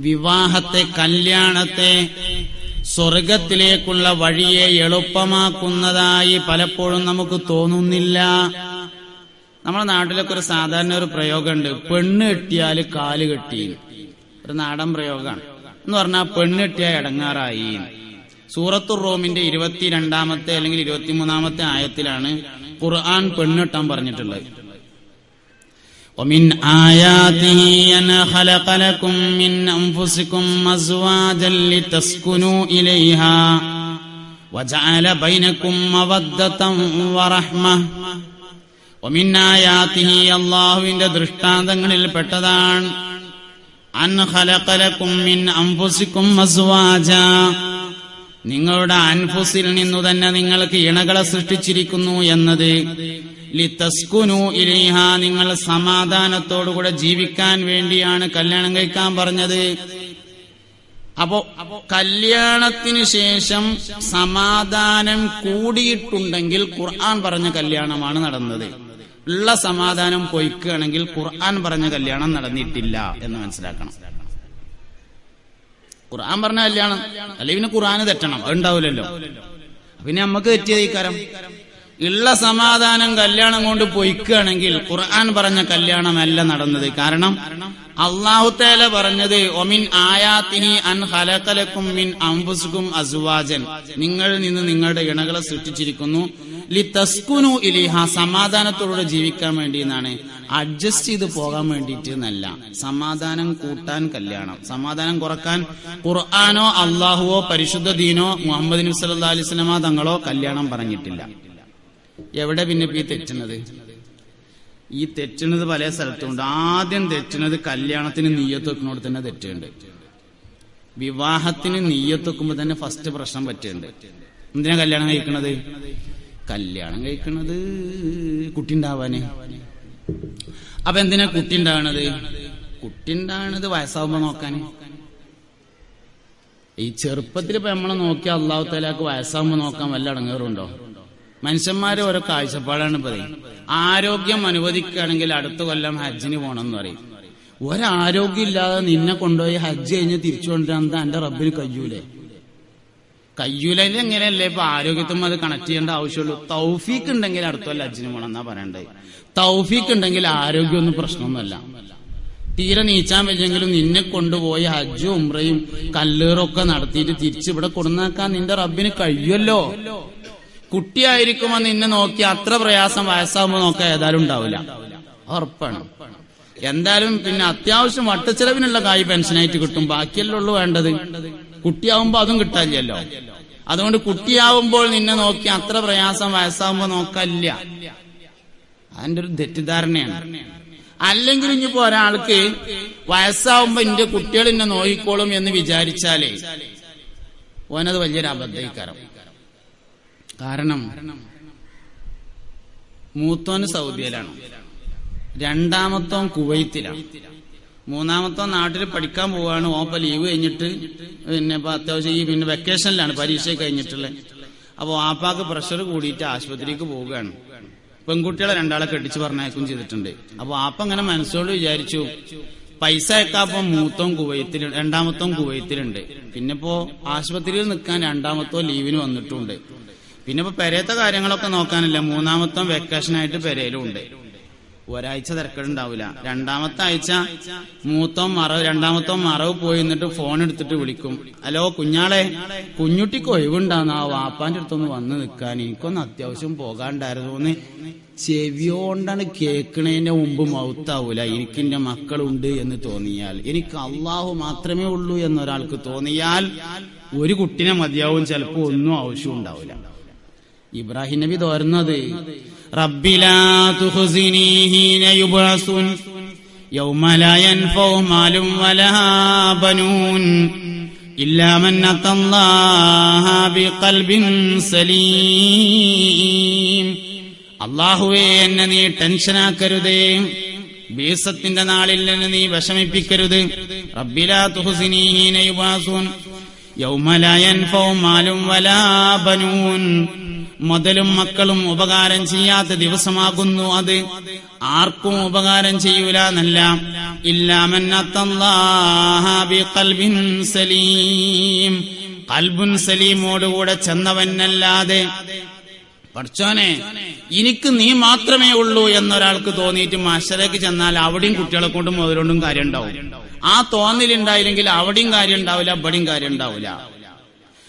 വിവാഹത്തെ, കല്യാണത്തെ സ്വർഗത്തിലേക്കുള്ള വഴിയെ എളുപ്പമാക്കുന്നതായി പലപ്പോഴും നമുക്ക് തോന്നുന്നില്ല. നമ്മുടെ നാട്ടിലൊക്കെ ഒരു സാധാരണ ഒരു പ്രയോഗമുണ്ട്, പെണ്ണ് കെട്ടിയാൽ കാല് കെട്ടി. ഒരു നാടൻ പ്രയോഗമാണ്. എന്ന് പറഞ്ഞാൽ പെണ്ണ് കെട്ടിയാൽ ഇടങ്ങാറായി. സൂറത്തുർ റൂമിന്റെ 22 അല്ലെങ്കിൽ 23 ആയത്തിലാണ് ഖുർആൻ പെണ്ണെട്ടാൻ പറഞ്ഞിട്ടുള്ളത്. ومن آياته أن خلق لكم من أنفسكم أزواجا لتسكنوا إليها وجعل بينكم مودة ورحمة. ومن آياته അല്ലാഹുവിന്റെ ദൃഷ്ടാന്തങ്ങളിൽ പെട്ടതാണ് അൻ ഖലഖ ലക്കും മിൻ അൻഫുസിക്കും അസ്വാജാ, നിങ്ങളുടെ അൻഫുസിൽ നിന്നു തന്നെ നിങ്ങൾക്ക് ഇണകളെ സൃഷ്ടിച്ചിരിക്കുന്നു എന്നത്. ലിതസ്കുനു ഇലൈഹ, നിങ്ങൾ സമാധാനത്തോടുകൂടെ ജീവിക്കാൻ വേണ്ടിയാണ് കല്യാണം കഴിക്കാൻ പറഞ്ഞത്. അപ്പോ കല്യാണത്തിന് ശേഷം സമാധാനം കൂടിയിട്ടുണ്ടെങ്കിൽ ഖുർആൻ പറഞ്ഞ കല്യാണമാണ് നടന്നത്. ഉള്ള സമാധാനം പൊയ്ക്കുകയാണെങ്കിൽ ഖുർആൻ പറഞ്ഞ കല്യാണം നടന്നിട്ടില്ല എന്ന് മനസ്സിലാക്കണം. ഖുർആൻ പറഞ്ഞ കല്യാണം അല്ലെ പിന്നെ ഖുർആന് തെറ്റണം, അതുണ്ടാവില്ലല്ലോ. പിന്നെ നമുക്ക് തെറ്റിയത് ഈ കാര്യം. ഉള്ള സമാധാനം കല്യാണം കൊണ്ട് പൊയ്ക്കുകയാണെങ്കിൽ ഖുർആൻ പറഞ്ഞ കല്യാണമല്ല നടന്നത്. കാരണം അല്ലാഹു തആല പറഞ്ഞത് ഒമിൻ ആയാതിഹി അൻ ഖലഖ ലക്കും മിൻ അൻഫുസികും അസ്വാജൻ, നിങ്ങളിൽ നിന്ന് നിങ്ങളുടെ ഇണകളെ സൃഷ്ടിച്ചിരിക്കുന്നു. ലിതസ്കുനു ഇലൈഹ, സമാധാനത്തോടെ ജീവിക്കാൻ വേണ്ടി എന്നാണ്. അഡ്ജസ്റ്റ് ചെയ്ത് പോകാൻ വേണ്ടിയിട്ട് എന്നല്ല. സമാധാനം കൂട്ടാൻ കല്യാണം, സമാധാനം കുറക്കാൻ ഖുർആനോ അല്ലാഹുവോ പരിശുദ്ധ ദീനോ മുഹമ്മദ് നബി സല്ലല്ലാഹു അലൈഹി വസല്ലമ തങ്ങളോ കല്യാണം പറഞ്ഞിട്ടില്ല. എവിടെ പിന്നെ ഈ തെറ്റുന്നത്? ഈ തെറ്റുന്നത് പല സ്ഥലത്തുണ്ട്. ആദ്യം തെറ്റുന്നത് കല്യാണത്തിന് നിയ്യത്ത് വെക്കുന്നോട് തന്നെ തെറ്റുണ്ട്. വിവാഹത്തിന് നിയ്യത്ത് വെക്കുമ്പോ തന്നെ ഫസ്റ്റ് പ്രശ്നം പറ്റുന്നുണ്ട്. എന്തിനാ കല്യാണം കഴിക്കണത്? കല്യാണം കഴിക്കണത് കുട്ടി ഉണ്ടാവാന്. അപ്പൊ എന്തിനാ കുട്ടി ഉണ്ടാവണത്? കുട്ടി ഉണ്ടാവണത് വയസ്സാവുമ്പോ നോക്കാന്. ഈ ചെറുപ്പത്തിൽ ഇപ്പൊ നമ്മളെ നോക്കിയാൽ അല്ലാഹു തആലക്ക് വയസ്സാവുമ്പോ നോക്കാൻ വല്ല അടങ്ങേറുണ്ടോ? മനുഷ്യന്മാരെ ഓരോ കാഴ്ചപ്പാടാണ് പറയും. ആരോഗ്യം അനുവദിക്കുകയാണെങ്കിൽ അടുത്ത കൊല്ലം ഹജ്ജിന് പോകണമെന്ന് പറയും. ഒരാരോഗ്യം ഇല്ലാതെ നിന്നെ കൊണ്ടുപോയി ഹജ്ജ് കഴിഞ്ഞ് തിരിച്ചു കൊണ്ടുവരാൻ എന്റെ റബ്ബിന് കഴിയൂലേ? കയ്യൂലയിൽ എങ്ങനെയല്ലേ ഇപ്പൊ ആരോഗ്യത്തും അത് കണക്ട് ചെയ്യേണ്ട ആവശ്യമുള്ളൂ. തൗഫീഖ് ഉണ്ടെങ്കിൽ അടുത്ത കൊല്ലം ഹജ്ജിന് പോകണം എന്നാ പറയണ്ടേ. തൗഫീഖ് ഉണ്ടെങ്കിൽ ആരോഗ്യമൊന്നും പ്രശ്നമൊന്നുമല്ല. തീരെ നീച്ചാൻ പറ്റിയെങ്കിലും നിന്നെ കൊണ്ടുപോയി ഹജ്ജും ഉംറയും കല്ലേറൊക്കെ നടത്തിയിട്ട് തിരിച്ചിവിടെ കൊടുന്നാക്കാൻ നിന്റെ റബ്ബിന് കഴിയുമല്ലോ. കുട്ടിയായിരിക്കുമ്പോ നിന്നെ നോക്കി അത്ര പ്രയാസം വയസ്സാകുമ്പോ നോക്കാൻ ഏതായാലും ഉണ്ടാവില്ല, ഉറപ്പാണ്. എന്തായാലും പിന്നെ അത്യാവശ്യം വട്ടച്ചെലവിനുള്ള കായ് പെൻഷനായിട്ട് കിട്ടും, ബാക്കിയല്ലേ ഉള്ളൂ വേണ്ടത്. കുട്ടിയാവുമ്പോ അതും കിട്ടാനില്ലല്ലോ. അതുകൊണ്ട് കുട്ടിയാവുമ്പോൾ നിന്നെ നോക്കി അത്ര പ്രയാസം വയസ്സാകുമ്പോ നോക്കാനില്ല. അതിന്റെ ഒരു തെറ്റിദ്ധാരണയാണ്. അല്ലെങ്കിൽ ഇനിയിപ്പോ ഒരാൾക്ക് വയസ്സാവുമ്പോ എന്റെ കുട്ടികൾ എന്നെ നോക്കിക്കോളും എന്ന് വിചാരിച്ചാലേ ഓനത് വലിയൊരു അബദ്ധീകരം. കാരണം മൂത്തോന് സൗദിയിലാണ്, രണ്ടാമത്തോൻ കുവൈത്തിലാണ്, മൂന്നാമത്തോൻ നാട്ടിൽ പഠിക്കാൻ പോവാണ്. ഓപ്പ ലീവ് കഴിഞ്ഞിട്ട് പിന്നെ ഇപ്പൊ അത്യാവശ്യം ഈ പിന്നെ വെക്കേഷനിലാണ്, പരീക്ഷ കഴിഞ്ഞിട്ടുള്ളത്. അപ്പൊ ആപ്പാക്ക് പ്രഷർ കൂടിയിട്ട് ആശുപത്രിക്ക് പോവുകയാണ്. പെൺകുട്ടികളെ 2 കെട്ടിച്ച് പറഞ്ഞയക്കും ചെയ്തിട്ടുണ്ട്. അപ്പൊ ആപ്പ അങ്ങനെ മനസ്സോട് വിചാരിച്ചു പൈസ അയക്കാപ്പം മൂത്തോൻ കുവൈത്തിൽ, രണ്ടാമത്തോൻ കുവൈത്തിലുണ്ട്. പിന്നെ ഇപ്പോ ആശുപത്രിയിൽ നിൽക്കാൻ രണ്ടാമത്തോ ലീവിന് വന്നിട്ടുണ്ട്. പിന്നെ ഇപ്പൊ പെരയത്തെ കാര്യങ്ങളൊക്കെ നോക്കാനില്ല. മൂന്നാമത്തെ വെക്കേഷനായിട്ട് പെരയിലും ഉണ്ട്. ഒരാഴ്ച തിരക്കേടുണ്ടാവില്ല. രണ്ടാമത്തെ ആഴ്ച രണ്ടാമത്തെ മറവ് പോയി നിന്നിട്ട് ഫോൺ എടുത്തിട്ട് വിളിക്കും. ഹലോ കുഞ്ഞാളെ, കുഞ്ഞുട്ടിക്ക് ഒഴിവുണ്ടാന്ന് ആ വാപ്പാന്റെ അടുത്തൊന്ന് വന്ന് നിൽക്കാൻ, എനിക്കൊന്ന് അത്യാവശ്യം പോകാണ്ടായിരുന്നു എന്ന് ചെവിയോണ്ടാണ് കേൾക്കണതിന്റെ മുമ്പ് മൗത്താവൂല. എനിക്ക് എന്റെ മക്കളുണ്ട് എന്ന് തോന്നിയാൽ, എനിക്ക് അള്ളാഹു മാത്രമേ ഉള്ളൂ എന്നൊരാൾക്ക് തോന്നിയാൽ ഒരു കുട്ടിനെ മതിയാവും, ചിലപ്പോ ഒന്നും ആവശ്യം ഉണ്ടാവില്ല. ഇബ്രാഹിം നബി തോരുന്നത് റബ്ബി ലാ തുഖ്സിനി ഹീന യുബ്അസുൻ യൗമ ലാ യൻഫഉ മാലും വലാ ബനൂൻ ഇല്ലാ മൻ അത്തല്ലാഹ ബിഖൽബിൻ സലീം. അല്ലാഹുവേ, എന്നെ നീ ടെൻഷനാക്കരുതേ, ബീസത്തിന്റെ നാളിൽ എന്നെ നീ വിഷമിപ്പിക്കരുത്. റബ്ബി ലാ തുഖ്സിനി ഹീന യുബ്അസുൻ യൗമ ലാ യൻഫഉ മാലും വലാ ബനൂൻ, മുതലും മക്കളും ഉപകാരം ചെയ്യാത്ത ദിവസമാകുന്നു അത്. ആർക്കും ഉപകാരം ചെയ്യൂല എന്നല്ല. ഇല്ലാ മൻ അത്തല്ലാഹ ബിഖൽബിൻ സലീം, ഖൽബുൻ സലീമോടുകൂടെ ചെന്നവനല്ലാതെ. പഠിച്ചോനെ എനിക്ക് നീ മാത്രമേ ഉള്ളൂ എന്നൊരാൾക്ക് തോന്നിയിട്ട് മശരക്ക് ചെന്നാൽ അവിടെയും കുട്ടികളെ കൊണ്ടും മുതലുകൊണ്ടും കാര്യം ഉണ്ടാവും. ആ തോന്നലുണ്ടായില്ലെങ്കിൽ അവിടെയും കാര്യം ഉണ്ടാവില്ല, ഇവിടെയും കാര്യം ഉണ്ടാവില്ല.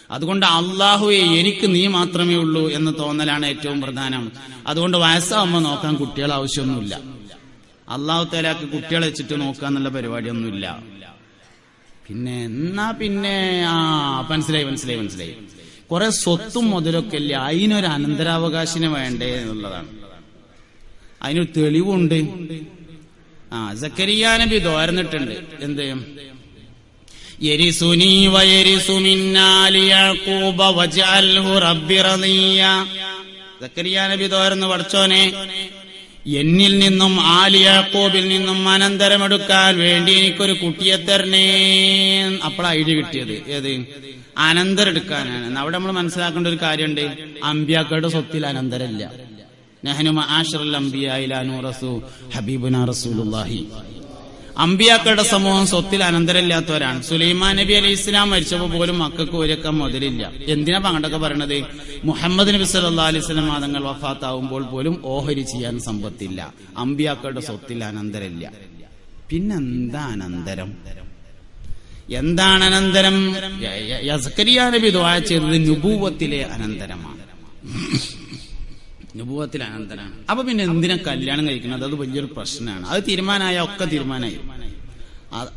അതുകൊണ്ട് അള്ളാഹുവെ എനിക്ക് നീ മാത്രമേ ഉള്ളൂ എന്ന് തോന്നലാണ് ഏറ്റവും പ്രധാനം. അതുകൊണ്ട് വയസ്സാവുമ്പോൾ നോക്കാൻ കുട്ടികളെ ആവശ്യമൊന്നുമില്ല. അള്ളാഹു തആലക്ക് കുട്ടികളെ വെച്ചിട്ട് നോക്കാന്നുള്ള പരിപാടിയൊന്നുമില്ല. പിന്നെ മനസ്സിലായി. കുറെ സ്വത്തും മുതലൊക്കെ ഇല്ല, അതിനൊരു അനന്തരാവകാശിനെ വേണ്ടേ എന്നുള്ളതാണ്. അതിനൊരു തെളിവുണ്ട്. സക്കരിയ നബി ദ്വാരന്നിട്ടുണ്ട്. എന്ത്? യരിസുനി വയരിസു മിൻ ആലി യഅഖൂബ വജഅൽഹു റബ്ബി റളിയ. സക്കരിയ നബി ദ്വാരന്ന് പഠിച്ചോനെ എന്നിൽ നിന്നും ആലി യഅഖൂബിൽ നിന്നും അനന്തരമെടുക്കാൻ വേണ്ടി എനിക്കൊരു കുട്ടിയെ തരണേ. അപ്പോഴാണ് ഐഡിയ കിട്ടിയത്. ഏത്? അനന്തരം എടുക്കാനാണ്. അവിടെ നമ്മൾ മനസ്സിലാക്കേണ്ട ഒരു കാര്യമുണ്ട്, അമ്പിയാക്കളുടെ സ്വത്തിൽ അനന്തരമില്ല. നഹ്നു മആശറൽ അംബിയാ ലാ നൂറസു ഹബീബുനാ റസൂലുള്ളാഹി. അമ്പിയാക്കളുടെ സമൂഹം സ്വത്തിൽ അനന്തരമില്ലാത്തവരാണ്. സുലൈമാൻ നബി അലൈഹി ഇസ്ലാം മരിച്ചപ്പോൾ പോലും മക്കൾക്ക് ഒരൊക്കെ മുതലില്ല. എന്തിനാ പണ്ടൊക്കെ പറയണത്? മുഹമ്മദ് നബി സല്ലല്ലാഹു അലൈഹി വസല്ലം തങ്ങൾ വഫാത്താവുമ്പോൾ പോലും ഓഹരി ചെയ്യാൻ സമ്പത്തില്ല. അമ്പിയാക്കളുടെ സ്വത്തിൽ അനന്തരമില്ല. പിന്നെന്താ അനന്തരം? എന്താണ് അനന്തരം? സക്കരിയ നബി ദുആ ചെയ്തത് നുബുവത്തിലെ അനന്തരമാണ്. നുബുവത്തിലെ അനന്തരമാണ്. അപ്പൊ പിന്നെ എന്തിനാ കല്യാണം കഴിക്കുന്നത്? അത് വലിയൊരു പ്രശ്നമാണ്. അത് തീരുമാനമായ ഒക്കെ തീരുമാനമായി.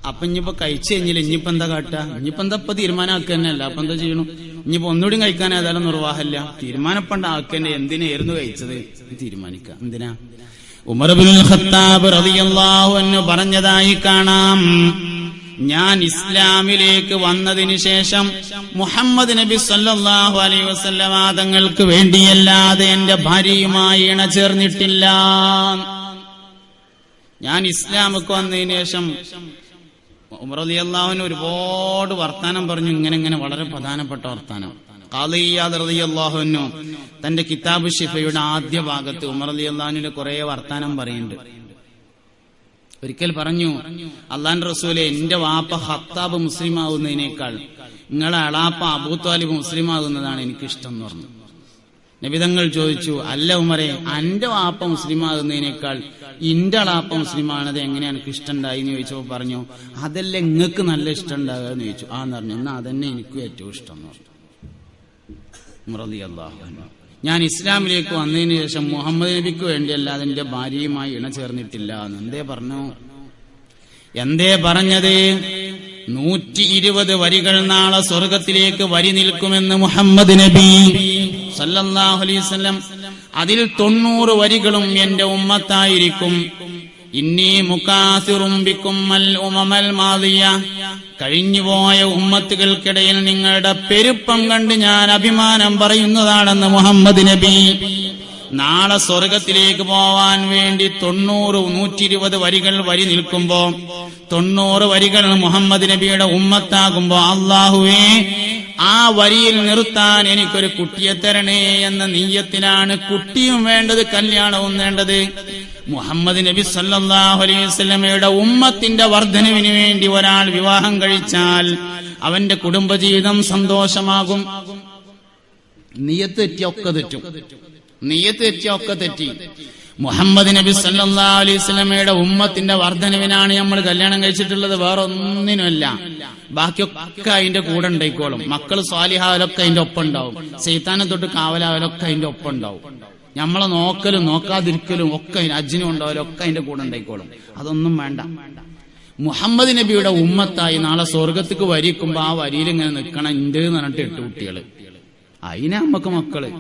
അപ്പൊ ഇനിയിപ്പോ കഴിച്ചു കഴിഞ്ഞില്ല, ഇനിയിപ്പോ എന്താ കാട്ടുക? ഇനിയിപ്പോ എന്താ ഇപ്പൊ തീരുമാനമാക്കുക തന്നെയല്ല. അപ്പൊ എന്താ ചെയ്യണം? ഇനിയിപ്പോ ഒന്നുകൂടി കഴിക്കാൻ ഏതായാലും നിർവാഹമില്ല. തീരുമാനപ്പണ്ട ആക്കന്നെ. എന്തിനായിരുന്നു കഴിച്ചത് തീരുമാനിക്കുക. എന്തിനാ? ഉമർ ഇബ്നുൽ ഖത്താബ് റളിയല്ലാഹു അൻഹു പറഞ്ഞതായി കാണാം, ഞാൻ ഇസ്ലാമിലേക്ക് വന്നതിന് ശേഷം മുഹമ്മദ് നബി സല്ലല്ലാഹു അലൈഹി വസല്ലമ തങ്ങൾക്ക് വേണ്ടിയല്ലാതെ എന്റെ ഭാര്യയുമായി ഇണ ചേർന്നിട്ടില്ല. ഞാൻ ഇസ്ലാമിക്ക് വന്നതിന് ശേഷം ഉമർ റളിയല്ലാഹു അൻഹു ഒരുപാട് വർത്താനം പറഞ്ഞു. ഇങ്ങനെ വളരെ പ്രധാനപ്പെട്ട വർത്താനം. ഖാദി ഇയാദ് റളിയല്ലാഹു അൻഹു തന്റെ കിതാബ് ശിഫയുടെ ആദ്യ ഭാഗത്ത് ഉമർ റളിയല്ലാഹു അൻഹുവിന്റെ കുറെ വർത്താനം പറയുന്നുണ്ട്. ഒരിക്കൽ പറഞ്ഞു, അള്ളാന്റെ റസൂലെ, എന്റെ വാപ്പ ഖത്താബ് മുസ്ലിം ആകുന്നതിനേക്കാൾ നിങ്ങളെ അളാപ്പ അബൂ ത്വാലിബ് മുസ്ലിം ആകുന്നതാണ് എനിക്കിഷ്ടം എന്ന് പറഞ്ഞു. നബിതങ്ങൾ ചോദിച്ചു, അല്ല ഉമറെ, അന്റെ വാപ്പ മുസ്ലിം ആകുന്നതിനേക്കാൾ ഇന്റെ അളാപ്പ മുസ്ലിം ആണത് എങ്ങനെ എനിക്ക് ഇഷ്ടം ഉണ്ടായി എന്ന് ചോദിച്ചപ്പോൾ പറഞ്ഞു, അതല്ല നിങ്ങൾക്ക് നല്ല ഇഷ്ടം ഉണ്ടാകുക എന്ന് ചോദിച്ചു. ആന്ന് പറഞ്ഞു. എന്നാ അതന്നെ എനിക്കും ഏറ്റവും ഇഷ്ടം എന്ന് പറഞ്ഞു. ഉമർ റളിയല്ലാഹു അൻഹു, ഞാൻ ഇസ്ലാമിലേക്ക് വന്നതിന് ശേഷം മുഹമ്മദ് നബിക്ക് വേണ്ടിയല്ലാതെ എന്റെ ഭാര്യയുമായി ഇണ ചേർന്നിട്ടില്ല എന്ന്. എന്തേ പറഞ്ഞത്? 120 വരികൾ നാളെ സ്വർഗത്തിലേക്ക് വരി നിൽക്കുമെന്ന് മുഹമ്മദ് നബി സല്ലല്ലാഹു അലൈഹി വസല്ലം. അതിൽ 90 വരികളും എന്റെ ഉമ്മത്തായിരിക്കും. ഇന്നി മുകാസിറും ബിക്കും അൽ ഉമമൽ മാദിയ. കഴിഞ്ഞുപോയ ഉമ്മത്തുകൾക്കിടയിൽ നിങ്ങളുടെ പെരുപ്പം കണ്ട് ഞാൻ അഭിമാനം പറയുന്നതാണെന്ന് മുഹമ്മദ് നബി. നാളെ സ്വർഗത്തിലേക്ക് പോവാൻ വേണ്ടി 120 വരികൾ വരി നിൽക്കുമ്പോ 90 വരികൾ മുഹമ്മദ് നബിയുടെ ഉമ്മത്താകുമ്പോ, അല്ലാഹുവേ, ആ വരിയിൽ നിർത്താൻ എനിക്കൊരു കുട്ടിയെ തരണേ എന്ന നീയത്തിലാണ്. കുട്ടിയും വേണ്ടത്, കല്യാണവും വേണ്ടത്. മുഹമ്മദ് നബി സല്ലല്ലാഹു അലൈഹി വസല്ലമയുടെ ഉമ്മത്തിന്റെ വർധനവിന് വേണ്ടി ഒരാൾ വിവാഹം കഴിച്ചാൽ അവന്റെ കുടുംബജീവിതം സന്തോഷമാകും. നിയത്ത് തെറ്റിയൊക്കെ തെറ്റി. മുഹമ്മദ് നബി സല്ലല്ലാഹു അലൈഹി വസല്ലമയുടെ ഉമ്മത്തിന്റെ വർധനവിനാണ് നമ്മൾ കല്യാണം കഴിച്ചിട്ടുള്ളത്, വേറെ ഒന്നിനുമല്ല. ബാക്കിയൊക്കെ അതിന്റെ കൂടെ ഉണ്ടായിക്കോളും. മക്കള് സ്വാലിഹാവലൊക്കെ അതിന്റെ ഒപ്പം ഉണ്ടാവും. ശൈത്താനെ തൊട്ട് കാവലാവലൊക്കെ അതിന്റെ ഒപ്പം ഉണ്ടാവും. നമ്മളെ നോക്കലും നോക്കാതിരിക്കലും ഒക്കെ അജ്ജിനും ഉണ്ടാവലും ഒക്കെ അതിന്റെ കൂടെ ഉണ്ടായിക്കോളും. അതൊന്നും വേണ്ട. മുഹമ്മദ് നബിയുടെ ഉമ്മത്തായി നാളെ സ്വർഗത്തേക്ക് വരിക്കുമ്പോ ആ വരിയിൽ ഇങ്ങനെ നിൽക്കണം. ഇണ്ട് എന്ന് പറഞ്ഞിട്ട് 8 കുട്ടികള്. അതിനെ നമുക്ക് മക്കള്.